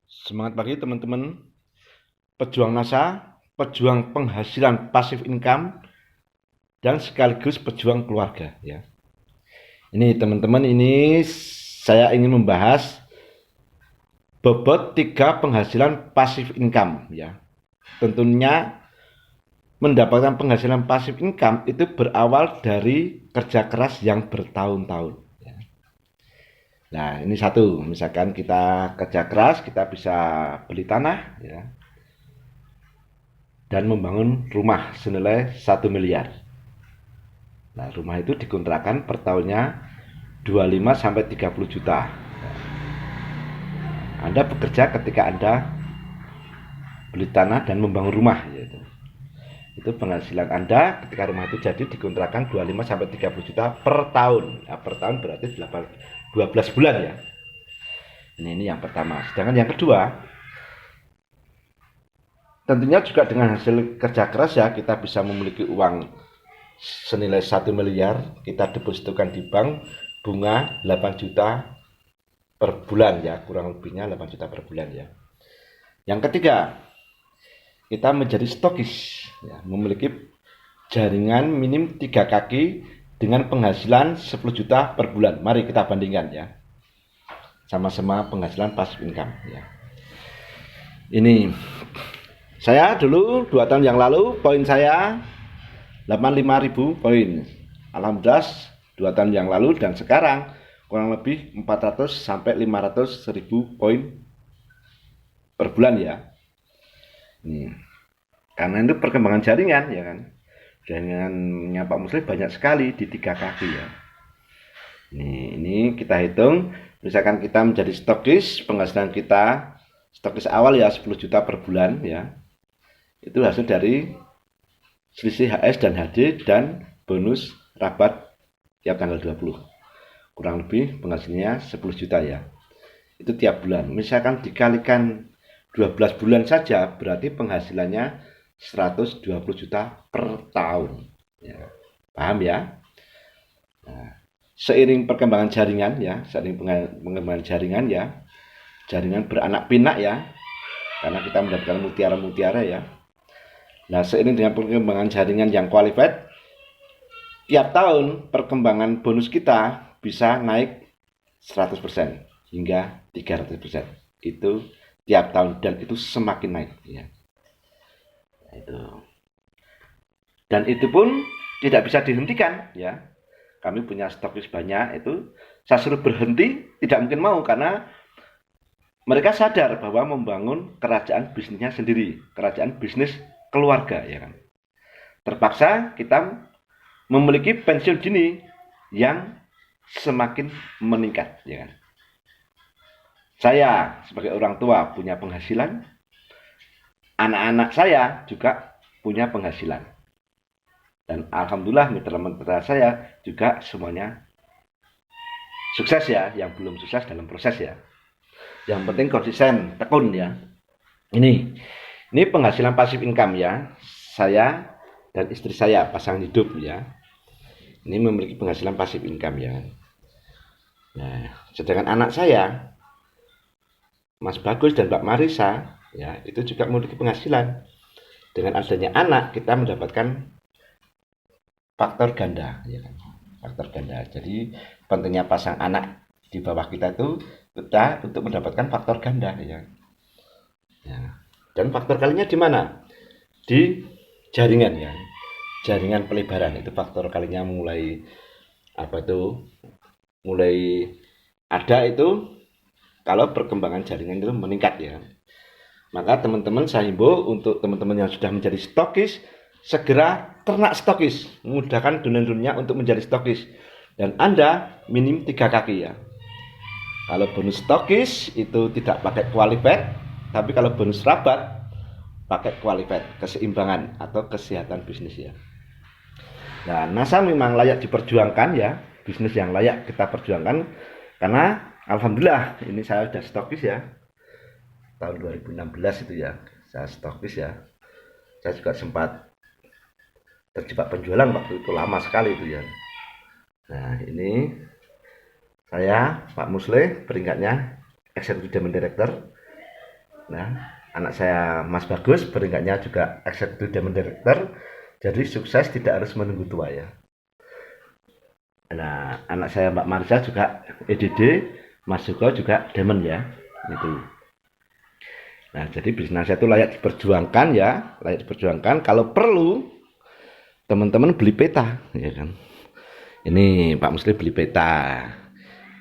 Semangat pagi teman-teman, pejuang NASA, pejuang penghasilan pasif income, dan sekaligus pejuang keluarga ya. Ini teman-teman, ini saya ingin membahas bobot 3 penghasilan pasif income ya. Tentunya mendapatkan penghasilan pasif income itu berawal dari kerja keras yang bertahun-tahun ya. Nah, ini satu, misalkan kita kerja keras, kita bisa beli tanah ya, dan membangun rumah senilai 1 miliar. Nah, rumah itu dikontrakan per tahunnya 25 sampai 30 juta. Anda bekerja ketika Anda beli tanah dan membangun rumah yaitu. Itu penghasilan Anda ketika rumah itu jadi dikontrakan 25 sampai 30 juta per tahun. Nah, per tahun berarti 12 bulan ya. Ini yang pertama. Sedangkan yang kedua, tentunya juga dengan hasil kerja keras ya, kita bisa memiliki uang senilai 1 miliar, kita depositokan di bank, bunga 8 juta per bulan ya, kurang lebihnya 8 juta per bulan ya. Yang ketiga, kita menjadi stokis ya, memiliki jaringan minim 3 kaki dengan penghasilan 10 juta per bulan. Mari kita bandingkan ya, sama-sama penghasilan passive income ya. Ini saya dulu 2 tahun yang lalu poin saya 85.000 poin. Alhamdulillah 2 tahun yang lalu dan sekarang kurang lebih 400 sampai 500.000 poin per bulan ya. Ini karena itu perkembangan jaringan ya kan. Jaringannya Pak Muslim banyak sekali di 3 kaki ya. Ini kita hitung, misalkan kita menjadi stokis, penghasilan kita stokis awal ya 10 juta per bulan ya. Itu hasil dari selisih HS dan HD dan bonus rabat tiap tanggal 20. Kurang lebih penghasilannya 10 juta ya. Itu tiap bulan. Misalkan dikalikan 12 bulan saja berarti penghasilannya 120 juta per tahun ya. Paham ya? Nah, seiring perkembangan jaringan ya, seiring pengembangan jaringan ya, jaringan beranak pinak ya, karena kita mendapatkan mutiara-mutiara ya. Nah, seiring dengan perkembangan jaringan yang qualified, tiap tahun perkembangan bonus kita bisa naik 100% hingga 300%. Itu tiap tahun dan itu semakin naik ya. Itu. Dan itu pun tidak bisa dihentikan ya. Kami punya stokis banyak, itu saya suruh berhenti tidak mungkin mau karena mereka sadar bahwa membangun kerajaan bisnisnya sendiri, kerajaan bisnis keluarga ya kan. Terpaksa kita memiliki pensiun dini yang semakin meningkat ya kan. Saya sebagai orang tua punya penghasilan, anak-anak saya juga punya penghasilan. Dan alhamdulillah mitra-mitra saya juga semuanya sukses ya, yang belum sukses dalam proses ya. Yang penting konsisten, tekun ya. Ini penghasilan pasif income ya. Saya dan istri saya pasangan hidup ya. Ini memiliki penghasilan pasif income ya. Nah, sedangkan anak saya Mas Bagus dan Mbak Marisa ya, itu juga memiliki penghasilan. Dengan adanya anak kita mendapatkan faktor ganda ya kan. Faktor ganda. Jadi pentingnya pasang anak di bawah kita itu kita untuk mendapatkan faktor ganda ya. Ya. Dan faktor kalinya di mana? Di jaringan ya. Jaringan pelebaran itu faktor kalinya mulai apa itu? Mulai ada itu kalau perkembangan jaringan itu meningkat ya. Maka teman-teman saya himbau untuk teman-teman yang sudah menjadi stokis, segera ternak stokis, memudahkan dunia untuk menjadi stokis. Dan Anda minim 3 kaki ya. Kalau bonus stokis itu tidak pakai qualified, tapi kalau bonus rabat pakai qualified, keseimbangan atau kesehatan bisnis ya. Nah, NASA memang layak diperjuangkan ya, bisnis yang layak kita perjuangkan karena alhamdulillah ini saya sudah stokis ya. Tahun 2016 itu ya, saya stokis ya. Saya juga sempat terjebak penjualan waktu itu, lama sekali itu ya. Nah, ini saya Pak Musle, peringkatnya Executive Director. Nah, anak saya Mas Bagus peringkatnya juga Executive Diamond Director. Jadi sukses tidak harus menunggu tua ya. Nah, anak saya Mbak Marsha juga EDD, Mas Suko juga Diamond ya. Itu. Nah, jadi bisnis saya itu layak diperjuangkan ya, layak diperjuangkan. Kalau perlu, teman-teman beli peta, ya kan. Ini Pak Musli beli peta.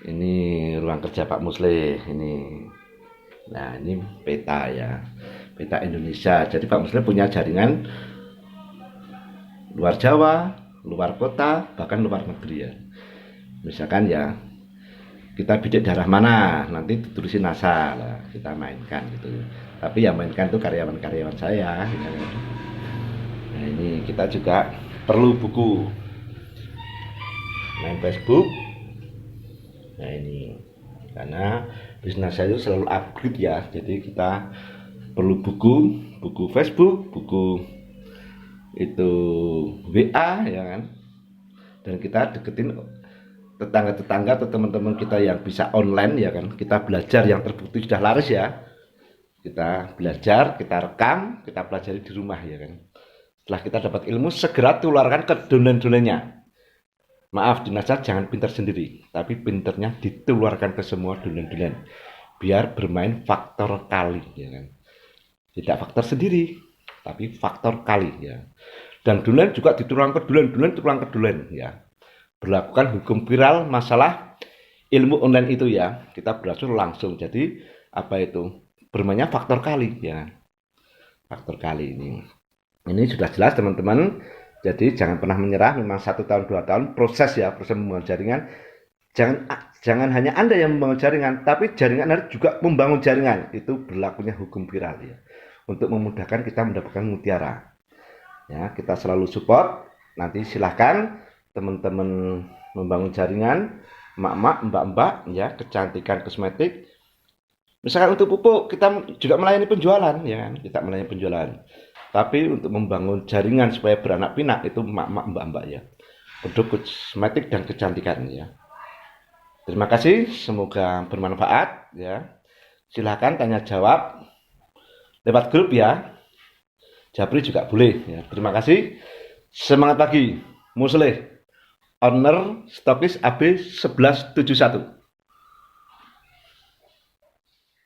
Ini ruang kerja Pak Musli. Ini, nah ini peta ya, peta Indonesia. Jadi Pak Musli punya jaringan luar Jawa, luar kota, bahkan luar negeri ya. Misalkan ya, kita bidik daerah mana, nanti ditulisin NASA lah, kita mainkan gitu. Tapi yang mainkan tuh karyawan-karyawan saya. Nah ini kita juga perlu buku, main Facebook. Nah ini karena bisnis saya itu selalu upgrade ya, jadi kita perlu buku Facebook, buku itu WA ya kan, dan kita deketin tetangga-tetangga atau teman-teman kita yang bisa online ya kan, kita belajar yang terbukti sudah laris ya, kita belajar, kita rekam, kita pelajari di rumah ya kan. Setelah kita dapat ilmu, segera tularkan ke dolen-dolennya. Maaf, jenazah jangan pintar sendiri, tapi pinternya ditularkan ke semua dolen-dolen, biar bermain faktor kali ya kan. Tidak faktor sendiri, tapi faktor kali ya. Dan dolen juga ditularkan ke dolen, tulang ke dolen ya. Berlakukan hukum viral masalah ilmu online itu ya, kita berhasil langsung. Jadi apa itu, bermainnya faktor kali ya, faktor kali ini sudah jelas teman-teman. Jadi jangan pernah menyerah, memang 1 tahun 2 tahun proses ya, proses membangun jaringan. Jangan hanya Anda yang membangun jaringan, tapi jaringan harus juga membangun jaringan. Itu berlakunya hukum viral ya, untuk memudahkan kita mendapatkan mutiara ya. Kita selalu support. Nanti silahkan teman-teman membangun jaringan, mak-mak, mbak-mbak ya, kecantikan kosmetik. Misalkan untuk pupuk, kita juga melayani penjualan ya kan, kita melayani penjualan. Tapi untuk membangun jaringan supaya beranak pinak itu mak-mak, mbak-mbak ya, produk kosmetik dan kecantikan ya. Terima kasih, semoga bermanfaat ya. Silahkan tanya jawab lewat grup ya, Japri juga boleh ya. Terima kasih, semangat pagi, Musleh, owner stokis AB 1171.